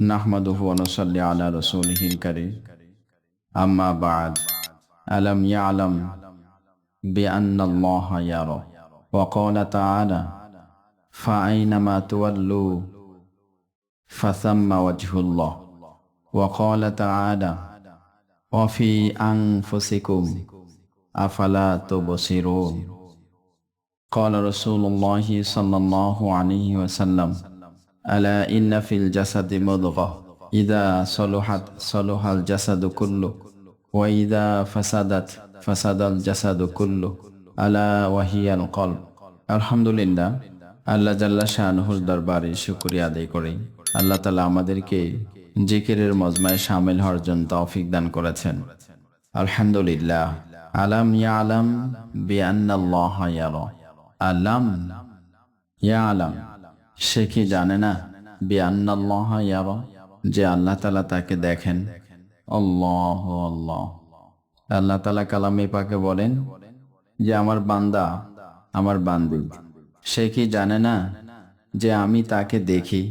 নাহমাদুহু ওয়া নুসাল্লি আলা রাসূলিহিল কারীম আম্মা বা'দ আলাম ইয়া'লাম বিআন্নাল্লাহা ইয়ারা ওয়া ক্বালা তাআলা ফাআইনামা তুওয়াল্লু ফাসাম্মা ওয়াজহুল্লাহ ওয়া ক্বালা তাআলা ওয়া ফি আনফুসিকুম আফালা তুবসিরুন ক্বালা রাসূলুল্লাহি সাল্লাল্লাহু আলাইহি ওয়াসাল্লাম আলা ইন্না ফিল জাসাদি মুদগাহ ইযা সলুহাত সলুহাল জাসাদু কুল্লু ওয়া ইযা ফাসাদাত ফাসাদাল জাসাদু কুল্লু আলা ওয়াহিয়াল কলব। আলহামদুলিল্লাহ, আল্লাহ জাল্লা শানুহুর দরবারে শুকরিয়া আদায় করি। আল্লাহ তাআলা আমাদেরকে জিকিরের মজমায় শামিল হওয়ার জন্য তৌফিক দান করেছেন। আলহামদুলিল্লাহ। আলাম ইয়ালাম বিআন্নাল্লাহা ইয়ারা। আলাম ইয়ালাম, সে কি জানে না বিআন্নাল্লাহা ইয়ারা, যে আল্লাহ তাআলা তাকে দেখেন। আল্লাহ আল্লাহ। আল্লাহ তাআলা কালামে পাকে বলেন যে আমার বান্দা, আমার বান্দি, সে কি জানে না যে আমি তাকে দেখি।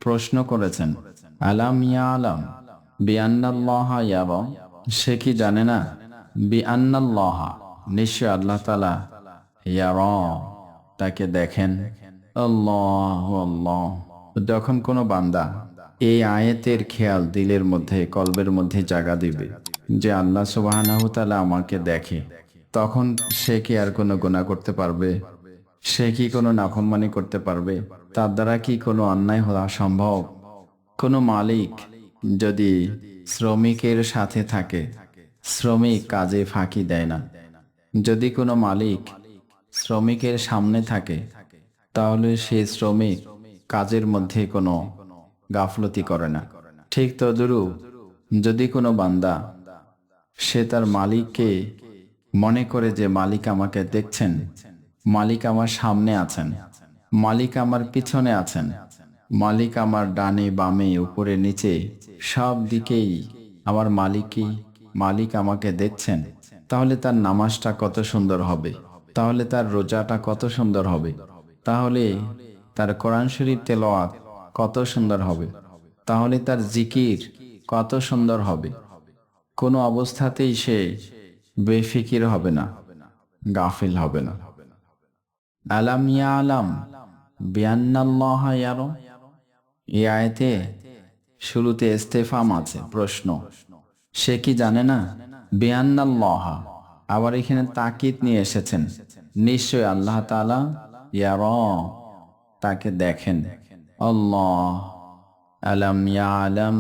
প্রশ্ন করেছেন আলাম ইয়ালাম বিআন্নাল্লাহা ইয়ারা, সে কি জানে না বিআন্নাল্লাহা, নিশ্চয় আল্লাহ তাআলা ইয়ারা, তাকে দেখেন। আল্লাহ আল্লাহ। যখন কোনো বান্দা এই আয়াতের খেয়াল দিলের মধ্যে, কলবের মধ্যে জায়গা দিবে যে আল্লাহ সুবহানাহু ওয়া তাআলা আমাকে দেখে, তখন সে কি আর কোনো গুনাহ করতে পারবে? সে কি কোনো নাফরমানি করতে পারবে? তার দ্বারা কি কোনো অন্যায় হওয়া সম্ভব? কোনো মালিক যদি শ্রমিকের সাথে থাকে, শ্রমিক কাজে ফাঁকি দেয় না। যদি কোনো মালিক শ্রমিকের সামনে থাকে, তাহলে সেই শ্রমিক কাজের মধ্যে কোনো গাফলতি করে না। ঠিক তদ্রূপ যদি কোনো বান্দা সে তার মালিককে মনে করে যে মালিক আমাকে দেখছেন, মালিক আমার সামনে আছেন, মালিক আমার পিছনে আছেন, মালিক আমার ডানে বামে উপরে নিচে সব দিকেই আমার মালিক আমাকে দেখছেন, তাহলে তার নামাজটা কত সুন্দর হবে, তাহলে তার রোজাটা কত সুন্দর হবে, তাহলে তার কোরআন শরীফ তেলাওয়াত কত সুন্দর হবে, তাহলে তার জিকির কত সুন্দর হবে। কোনো অবস্থাতেই সে বেফিকির হবে না, গাফিল হবে না। আলাম ইয়ালাম বিআন্নাল্লাহা ইয়ারা, এই আয়াতে শুরুতে ইস্তেফাম আছে, প্রশ্ন। সে কি জানে না বিআন্নাল্লাহা, আবার এখানে তাকিদ নিয়ে এসেছেন, নিশ্চয় আল্লাহ তাআলা ইয়ারা, তাকে দেখেন। আল্লাহ। আলাম ইয়ালাম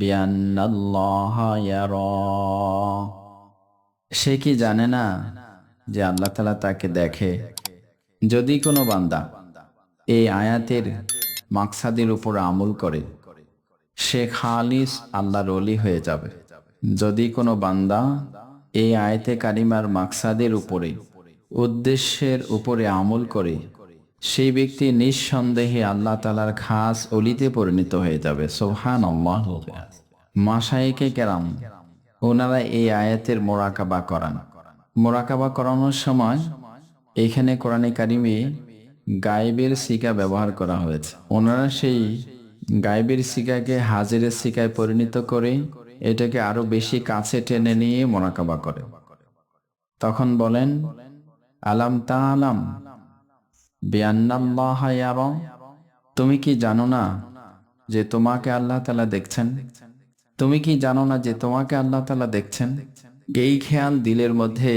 বিআন্নাল্লাহা ইয়ারা, সে কি জানে না যে আল্লাহ তাআলা তাকে দেখে। যদি কোনো বান্দা এই আয়াতের মাকসাদের উপর আমল করে, সে খালিস আল্লাহর ওলি হয়ে যাবে। যদি কোনো বান্দা এই আয়াতে কারিমার মাকসাদের উপরে, উদ্দেশ্যের উপরে আমল করে, সেই ব্যক্তি নিঃসন্দেহে আল্লাহ তাআলার খাস ওলিতে পরিণত হয়ে যাবে। সুবহানাল্লাহ। মাশায়েখে কেরাম ওনারা এই আয়াতের মোরাকাবা করান। মোরাকাবা করানোর সময় এখানে কোরআনে কারিমে গায়েবের সিগা ব্যবহার করা হয়েছে। ওনারা সেই গায়েবের সিগাকে হাজিরের সিগায় পরিণত করে এটাকে আরো বেশি কাছে টেনে নিয়ে মোরাকাবা করে। তখন বলেন আলাম তাআলাম বিআন্নাল্লাহা ইয়ারা, তুমি কি জানো না যে তোমাকে আল্লাহ তাআলা দেখছেন? তুমি কি জানো না যে তোমাকে আল্লাহ তাআলা দেখছেন? এই খেয়াল দিলের মধ্যে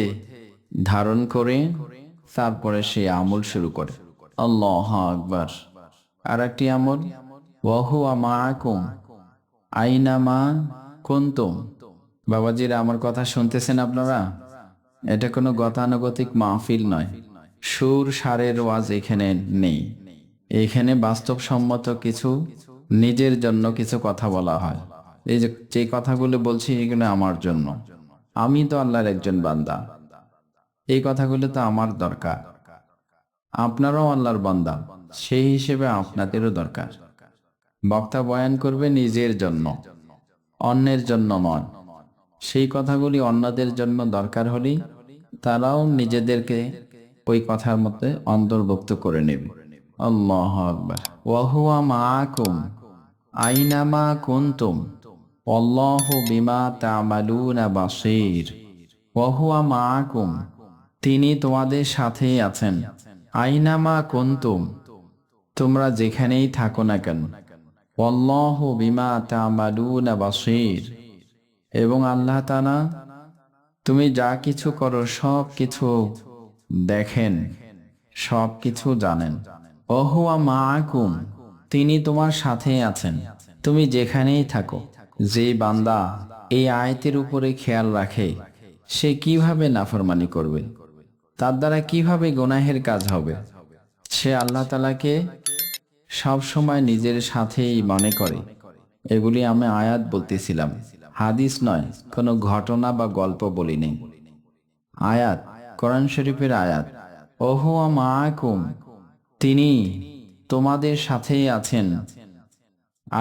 ধারণ করে তারপরে সে আমল শুরু করে। আল্লাহু আকবার। আর একটি আমল, ওয়া হুয়া মাআকুম আইনামা কুনতুম। বাবাজিরা, আমার কথা শুনতেছেন আপনারা? এটা কোনো গতানুগতিক মাহফিল নয়, সুর সারের ওয়াজ এখানে নেই। এখানে বাস্তবসম্মত কিছু, নিজের জন্য কিছু কথা বলা হয়। এই যে কথাগুলো বলছি, এগুলো আমার জন্য। আমি তো আল্লাহর একজন বান্দা, এই কথাগুলো তো আমার দরকার। আপনারাও আল্লাহর বান্দা, সেই হিসেবে আপনাদেরও দরকার। বক্তা বয়ান করবে নিজের জন্য, অন্যের জন্য নয়। সেই কথাগুলি অন্যদের জন্য দরকার হলে তারাও নিজেদেরকে ওই কথার মধ্যে অন্তর্ভুক্ত করে নেবে। আল্লাহু আকবার। ওয়া হুয়া মাআকুম আইনামা কুনতুম আল্লাহু বিমা তা'মালুনা বাসীর ওয়া হুয়া মাআকুম, তিনি তোমাদের সাথেই আছেন। আইনামা কুনতুম, তোমরা যেখানেই থাকো না কেন। আল্লাহু বিমা তা'মালুনা বাসীর, এবং আল্লাহ তাআলা তুমি যা কিছু করো সব কিছু দেখেন, সব কিছু জানেন। ওয়া হুয়া মাআকুম, তিনি তোমার সাথে আছেন, তুমি যেখানেই থাকো। যে বান্দা এই আয়াতের উপরে খেয়াল রাখে সে কিভাবে নাফরমানি করবে, তার দ্বারা কিভাবে গুনাহের কাজ হবে। সে আল্লাহ তাআলাকে সব সময় নিজের সাথেই মনে করে। এগুলি আমি আয়াত বলতেছিলাম, হাদিস নয়, কোনো ঘটনা বা গল্প বলি নেই। আয়াত, কোরআন শরীফের আয়াত। ওহুয়া মাআকুম, তিনি তোমাদের সাথেই আছেন।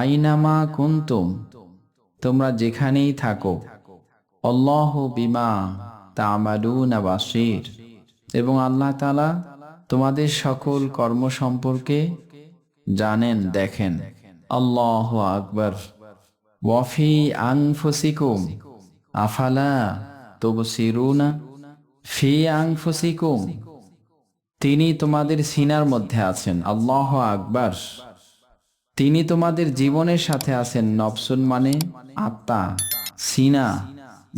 আইনামা কুনতুম, তোমরা যেখানেই থাকো। আল্লাহু বিমা তা'মালুনা বাসীর, এবং আল্লাহ তাআলা তোমাদের সকল কর্ম সম্পর্কে জানেন, দেখেন। আল্লাহু আকবার। ওয়া ফি আনফুসিকুম আফালা তুবসিরুনা, ফি আনফুসিকুম, তিনি তোমাদের সিনার মধ্যে আছেন। আল্লাহু আকবার। তিনি তোমাদের জীবনের সাথে আছেন। নফসুন মানে আত্মা, সিনা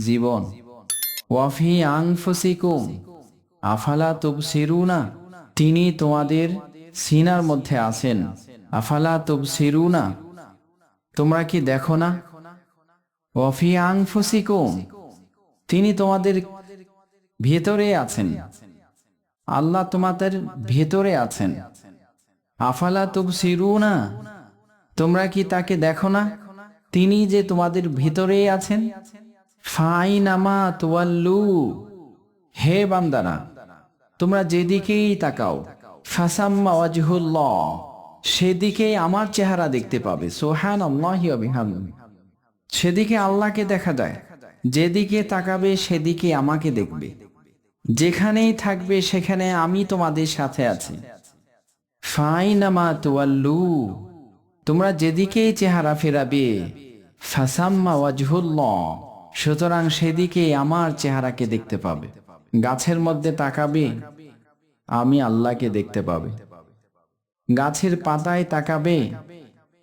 জীবন। ওয়া ফি আনফুসিকুম আফালা তুবসিরুনা, তিনি তোমাদের সিনার মধ্যে আছেন। আফালা তুবসিরুনা, তোমরা কি দেখো না। ওয়া ফি আনফুসিকুম, তিনি তোমাদের ভেতরে আছেন। আল্লাহ তোমাদের ভেতরে আছেন। আফালা তুবসিরুনা, তোমরা কি তাকে দেখো না, তিনি যে তোমাদের ভিতরেই আছেন। ফাইনামা তুওয়াল্লু, হে বান্দারা তোমরা যেদিকেই তাকাও, ফাসাম্মা ওয়াজহুল্লাহ, সেদিকেই আমার চেহারা দেখতে পাবে। সুবহানাল্লাহি ওয়া বিহামদিহি, সেদিকে আল্লাহকে দেখা যায়। যেদিকে তাকাবে সেদিকে আমাকে দেখবে। যেখানেই থাকবে সেখানে আমি তোমাদের সাথে আছি। ফাইনামা তুওয়াল্লু, তোমরা যেদিকেই চেহারা ফেরাবে, ফাসাম্মা ওয়াজহুল্লাহ, সুতরাং সেদিকে আমার চেহারাকে দেখতে পাবে। গাছের মধ্যে তাকাবে, আমি আল্লাহকে দেখতে পাবে। গাছের পাতায় তাকাবে,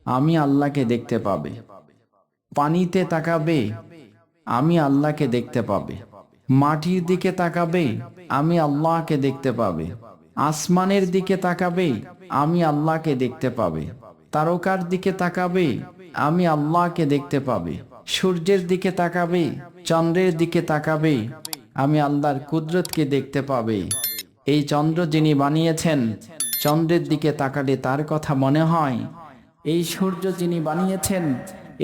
আমি আল্লাহকে দেখতে পাবে। পানিতে তাকাবে, আমি আল্লাহকে দেখতে পাবে। মাটির দিকে তাকাবে, আমি আল্লাহকে দেখতে পাবে। আসমানের দিকে তাকাবে, আমি আল্লাহকে দেখতে পাবে। তারকার দিকে তাকাবে, আমি আল্লাহকে দেখতে পাবে। সূর্যের দিকে তাকাবে, চন্দ্রের দিকে তাকাবে, আমি আল্লাহর কুদরতকে দেখতে পাবে। এই চন্দ্র যিনি বানিয়েছেন, চন্দ্রের দিকে তাকালে তার কথা মনে হয়। এই সূর্য যিনি বানিয়েছেন,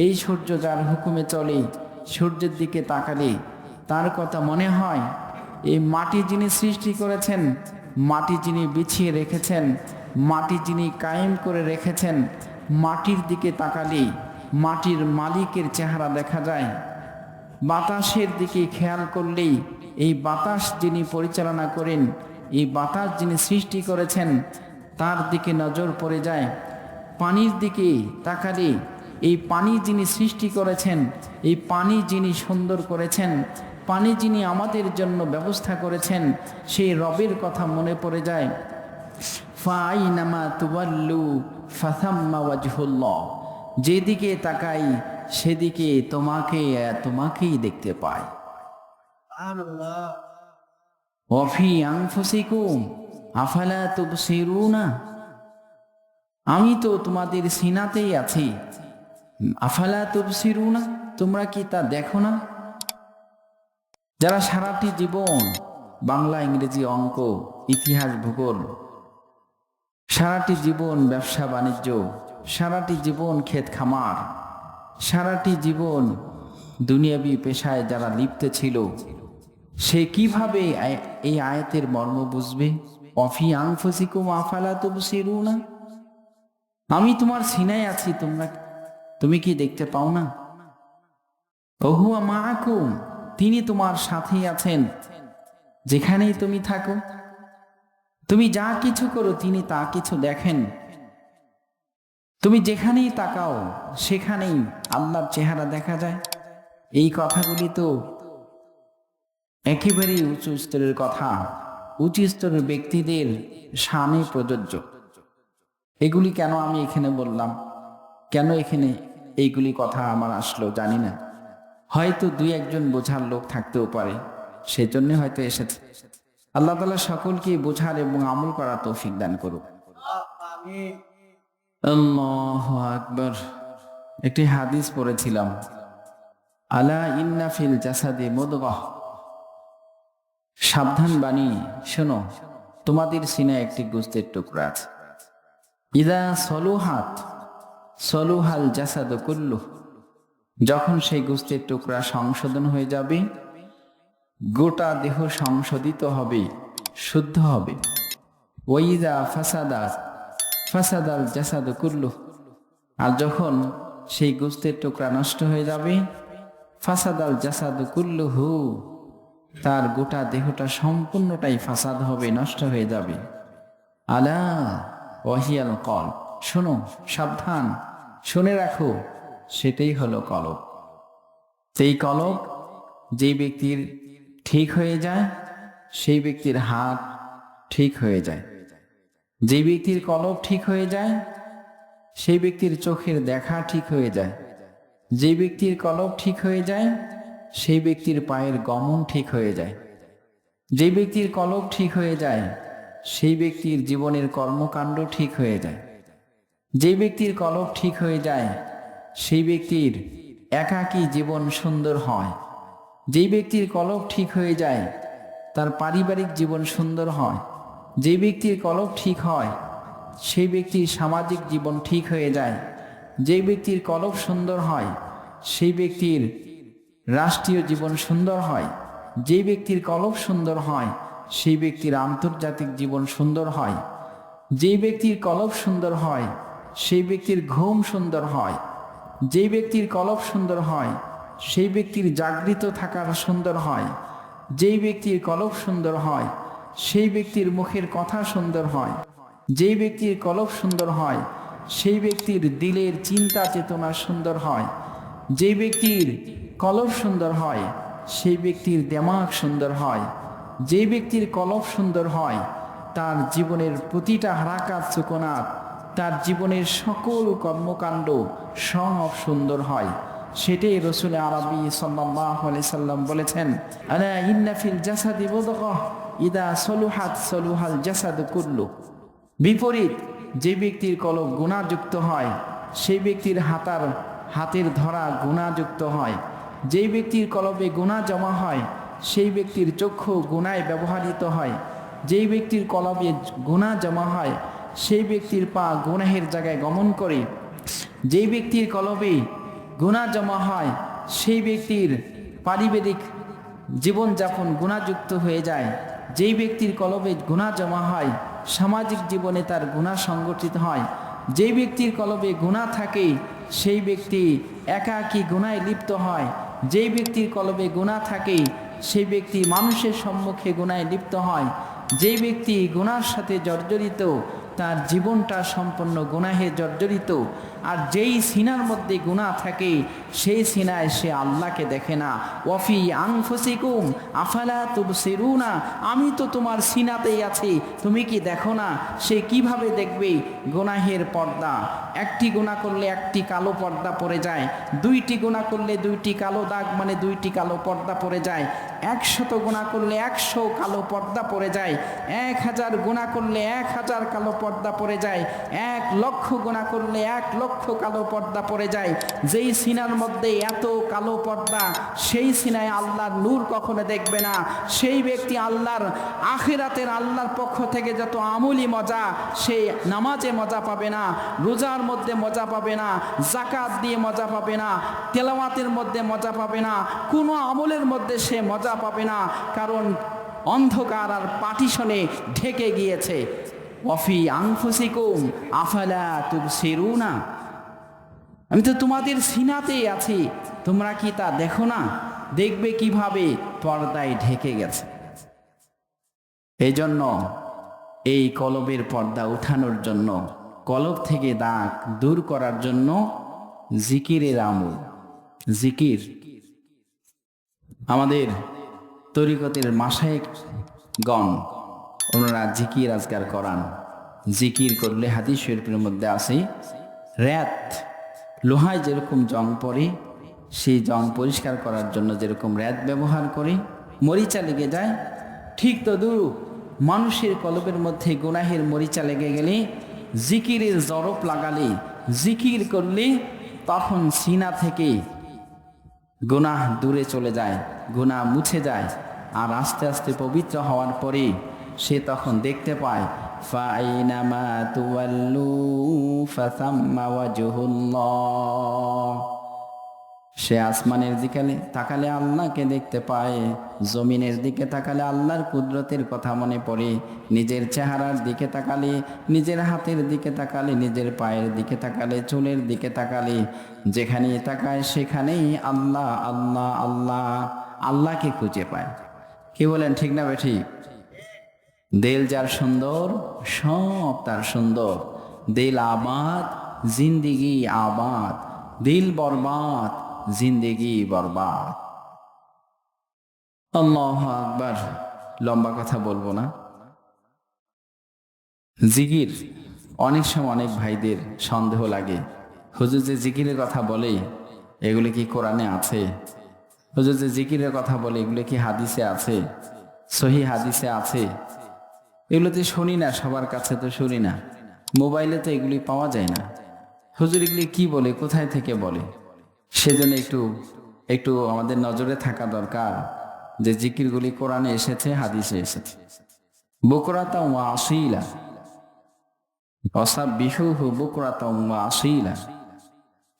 এই সূর্য যার হুকুমে চলে, সূর্যের দিকে তাকালে তার কথা মনে হয়। এই মাটি যিনি সৃষ্টি করেছেন, মাটি যিনি বিছিয়ে রেখেছেন, মাটি যিনি কায়েম করে রেখেছেন, মাটির দিকে তাকালে মাটির মালিকের চেহারা দেখা যায়। বাতাসের দিকে খেয়াল করলেই এই বাতাস যিনি পরিচালনা করেন, এই বাতাস যিনি সৃষ্টি করেছেন, তার দিকে নজর পড়ে যায়। পানির দিকে তাকালে এই পানি যিনি সৃষ্টি করেছেন, এই পানি যিনি সুন্দর করেছেন, পানি যিনি আমাদের জন্য ব্যবস্থা করেছেন, সেই রবের কথা মনে পড়ে যায়। ফাইনামা তুওয়াল্লু ফাসাম্মা ওয়াজহুল্লাহ, যেদিকে তাকাই সেদিকে তোমাকেই দেখতে পাই। ওয়া ফি আনফুসিকুম আফালা তুবসিরুনা, আমি তো তোমাদের সিনাতেই আছি। আফালা তুবসিরুনা, তোমরা কি তা দেখো না। যারা সারাটি জীবন বাংলা, ইংরেজি, অঙ্ক, ইতিহাস, ভূগোল, সারাটি জীবন ব্যবসা বাণিজ্য, সারাটি জীবন ক্ষেত খামার, সারাটি জীবন দুনিয়াবি পেশায় যারা লিপ্ত ছিল, সে কিভাবে এই আয়াতের মর্ম বুঝবে। অফি আনফুসিকুম আফালা তুবসিরুনা, আমি তোমার সিনায় আছি, তুমি কি দেখতে পাও না। ওহুয়া মাআকুম, তিনি তোমার সাথেই আছেন। যেখানেই তুমি থাকো, তুমি যা কিছু করো তিনি তা কিছু দেখেন। তুমি যেখানেই তাকাও সেখানেই আল্লাহর চেহারা দেখা যায়। এই কথাগুলি তো একেবারেই উঁচু স্তরের কথা, উঁচু স্তরের ব্যক্তিদের শানে প্রযোজ্য। এগুলি কেন আমি এখানে বললাম, কেন এখানে এইগুলি কথা আমার আসলো জানি না। হয়তো দুই একজন বোঝার লোক থাকতেও পারে, সেজন্য হয়তো এসেছে। আল্লাহ তাআলা সকলকে বোঝার এবং আমল করার তৌফিক দান করুক। আল্লাহু আকবার। একটি হাদিস পড়েছিলাম, আলা ইন্না ফিল জাসাদি মুদগাহ, সাবধান বাণী শোনো, তোমাদের সিনায় একটি গোশতের টুকরা আছে। ইদা সলুহাত সলুহাল জাসাদু কুল্লু, যখন সেই গোশতের টুকরা সংশোধন হয়ে যাবে, গোটা দেহ সংশোধিত হবে, শুদ্ধ হবে। ওয়াইদা ফাসাদাত ফাসাদাল জাসাদু কুল্লু, আর যখন সেই গোশতের টুকরা নষ্ট হয়ে যাবে, ফাসাদাল জাসাদু কুল্লুহু, তার গোটা দেহটা সম্পূর্ণটাই ফাসাদ হবে, নষ্ট হয়ে যাবে। আলা ওয়াহিয়াল কলব, শোনো, সাবধান, শুনে রাখো, সেটাই হলো কলব। সেই কলব যে ব্যক্তির ঠিক হয়ে যায়, সেই ব্যক্তির হাত ঠিক হয়ে যায়। যে ব্যক্তির কলব ঠিক হয়ে যায়, সেই ব্যক্তির চোখের দেখা ঠিক হয়ে যায়। যে ব্যক্তির কলব ঠিক হয়ে যায়, সেই ব্যক্তির পায়ের গমন ঠিক হয়ে যায়। যে ব্যক্তির কলব ঠিক হয়ে যায়, সেই ব্যক্তির জীবনের কর্মকাণ্ড ঠিক হয়ে যায়। যে ব্যক্তির কলব ঠিক হয়ে যায়, সেই ব্যক্তির একাকী জীবন সুন্দর হয়। যে ব্যক্তির কলব ঠিক হয়ে যায়, তার পারিবারিক জীবন সুন্দর হয়। যে ব্যক্তির কলব ঠিক হয়, সেই ব্যক্তির সামাজিক জীবন ঠিক হয়ে যায়। যে ব্যক্তির কলব সুন্দর হয়, সেই ব্যক্তির রাষ্ট্রীয় জীবন সুন্দর হয়। যে ব্যক্তির কলব সুন্দর হয়, সেই ব্যক্তির আন্তর্জাতিক জীবন সুন্দর হয়। যে ব্যক্তির কলব সুন্দর হয়, সেই ব্যক্তির ঘুম সুন্দর হয়। যে ব্যক্তির কলব সুন্দর হয়, সেই ব্যক্তির জাগৃত থাকার সুন্দর হয়। যেই ব্যক্তির কলব সুন্দর হয়, সেই ব্যক্তির মুখের কথা সুন্দর হয়। যেই ব্যক্তির কলব সুন্দর হয়, সেই ব্যক্তির দিলের চিন্তা চেতনা সুন্দর হয়। যে ব্যক্তির কলব সুন্দর হয়, সেই ব্যক্তির দেমাগ সুন্দর হয়। যে ব্যক্তির কলব সুন্দর হয়, তার জীবনের প্রতিটা হারাকাত সুকনাত, তার জীবনের সকল কর্মকাণ্ড সব সুন্দর হয়। সেটাই রসুল আরবি সাল্লাল্লাহু আলাইহি সাল্লাম বলেছেন, আলা ইন্না ফিল জাসাদি মুদগাহ ইদা সলুহাত সলুহাল জাসাদু কুল্লু। বিপরীত, যে ব্যক্তির কলব গুনাহযুক্ত হয়, সেই ব্যক্তির হাতের ধরা গুনাহযুক্ত হয়। যেই ব্যক্তির কলবে গুনাহ জমা হয়, সেই ব্যক্তির চক্ষু গুনায় ব্যবহৃত হয়। যেই ব্যক্তির কলবে গুনাহ জমা হয়, সেই ব্যক্তির পা গুনাহের জায়গায় গমন করে। যেই ব্যক্তির কলবে গুনাহ জমা হয়, সেই ব্যক্তির পারিবারিক জীবনযাপন গুনাহযুক্ত হয়ে যায়। যেই ব্যক্তির কলবে গুনাহ জমা হয়, সামাজিক জীবনে তার গুনাহ সংগঠিত হয়। যেই ব্যক্তির কলবে গুনাহ থাকে, সেই ব্যক্তি একাকী গুনায় লিপ্ত হয়। যেই ব্যক্তির কলবে গুনাহ থাকে, সেই ব্যক্তি মানুষের সম্মুখে গুনায় লিপ্ত হয়। যেই ব্যক্তি গুনার সাথে জর্জরিত, তার জীবনটা সম্পূর্ণ গুনাহে জর্জরিত। আর যেই সিনার মধ্যে গুনাহ থাকে, সেই সিনায় সে আল্লাহকে দেখে না। ওয়াফি আনফুসিকুম আফালা তুবসিরুনা, আমি তো তোমার সিনাতেই আছি, তুমি কি দেখো না? সে কিভাবে দেখবে? গুনাহের পর্দা, একটি গুনাহ করলে একটি কালো পর্দা পড়ে যায়। দুইটি গুনাহ করলে দুইটি কালো দাগ, মানে দুইটি কালো পর্দা পড়ে যায়। 100 গুনাহ করলে 100 কালো পর্দা পড়ে যায়। 1000 গুনাহ করলে 1000 কালো পর্দা পড়ে যায়। 1 লক্ষ গুনাহ করলে 1 লক্ষ কালো পর্দা পড়ে যায়। যেই সিনার মধ্যে এত কালো পর্দা, সেই সিনায় আল্লাহর নূর কখনো দেখবে না। সেই ব্যক্তি আল্লাহর আখিরাতের আল্লাহর পক্ষ থেকে যত আমলি মজা, সে নামাজে মজা পাবে না, রোজার মধ্যে মজা পাবে না, যাকাত দিয়ে মজা পাবে না, তেলাওয়াতের মধ্যে মজা পাবে না, কোনো আমলের মধ্যে সে মজা পাবে না। কারণ অন্ধকার আর পাটিশনে ঢেকে গিয়েছে। ওয়াফি আনফুসিকুম আফালা তুবসিরুনা, আমি তো তোমাদের সিনাতেই আছি, তোমরা কি তা দেখো না? দেখবে কিভাবে? পর্দায় ঢেকে গেছে। এই জন্য এই কলবের পর্দা উঠানোর জন্য কলব থেকে দাগ দূর করার জন্য জিকিরের আমল। জিকির আমাদের তরিকতের মাশায়েখগণ ওনারা জিকির আজকার করান। জিকির করলে হাদিস শরীফের মধ্যে আছে রাত লোহায় যেরকম জং পড়ে, সেই জং পরিষ্কার করার জন্য যেরকম রাত ব্যবহার করে মরিচা লেগে যায়, ঠিক তদ্রূপ মানুষের কলবের মধ্যে গুনাহের মরিচা লেগে গেলে, জিকিরের জরফ লাগালে, জিকির করলে তখন সিনা থেকে গুনাহ দূরে চলে যায়, গুনাহ মুছে যায়। আর আস্তে আস্তে পবিত্র হওয়ার পরে সে তখন দেখতে পায় ফাইনামা তুওয়াল্লু ফাসাম্মা ওয়াজহুল্লাহ। সে আসমানের দিকে তাকালে আল্লাহকে দেখতে পায়, জমিনের দিকে তাকালে আল্লাহর কুদরতের কথা মনে পড়ে, নিজের চেহারার দিকে তাকালে, নিজের হাতের দিকে তাকালে, নিজের পায়ের দিকে তাকালে, চুলের দিকে তাকালে, যেখানেই তাকায় সেখানেই আল্লাহ আল্লাহ আল্লাহ, আল্লাহকে খুঁজে পায়। কি বলেন, ঠিক না বেঠিক? দিল যার সুন্দর সব তার সুন্দর। দিল আবাদ জিন্দিগি আবাদ, দিল বরবাদ জিন্দেগি বরবাদ। আল্লাহু আকবার। লম্বা কথা বলবো না। জিকির অনেক সময় অনেক ভাইদের সন্দেহ লাগে, হুজুর যে জিকিরের কথা বলে এগুলো কি কোরআনে আছে? হুজুর যে জিকিরের কথা বলে এগুলো কি হাদিসে আছে, সহি হাদিসে আছে? এগুলোতে শুনি না, সবার কাছে তো শুনি না, মোবাইলে তো এগুলি পাওয়া যায় না। হুজুর এগুলি কি বলে, কোথায় থেকে বলে? সেজন্য একটু আমাদের নজরে থাকা দরকার যে জিকিরগুলি কোরআনে এসেছে, হাদিসে এসেছে। বুকরাতা ওয়া আসীলা, ওয়াসাব্বিহুহু বুকরাতা ওয়া আসীলা,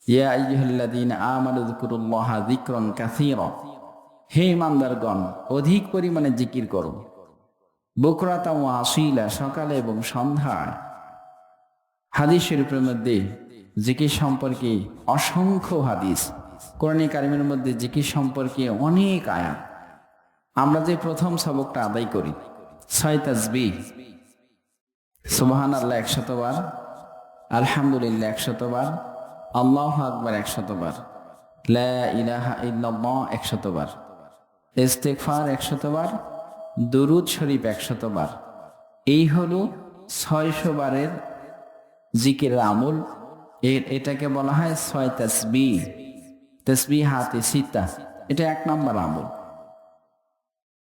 ইয়া আইয়ুহাল্লাযীনা আমানু যিকুরুল্লাহা যিকরান কাসীরা। হে ঈমানদারগণ, অধিক পরিমাণে জিকির করো। বুকরাতা ওয়া আসীলা, সকালে এবং সন্ধ্যায়। হাদিস শরীফের মধ্যে জিকির সম্পর্কে অসংখ্য হাদিস, কোরআনে কারিমের মধ্যে জিকির সম্পর্কে অনেক আয়াত। আমরা যে প্রথম সবকটা আদায় করি 6 তাসবিহ, সুবহানাল্লাহ 100 বার, আলহামদুলিল্লাহ 100 বার, আল্লাহু আকবার 100 বার, লা ইলাহা ইল্লাল্লাহ 100 বার, ইস্তিগফার 100 বার, দুরূদ শরীফ 100 বার। এই হলো 600 বারের জিকিরের আমল। এটাকে বলা হয় 6 তাসবিহ, তাসবিহাতে সিত্তা। এটা 1 নম্বর আমল।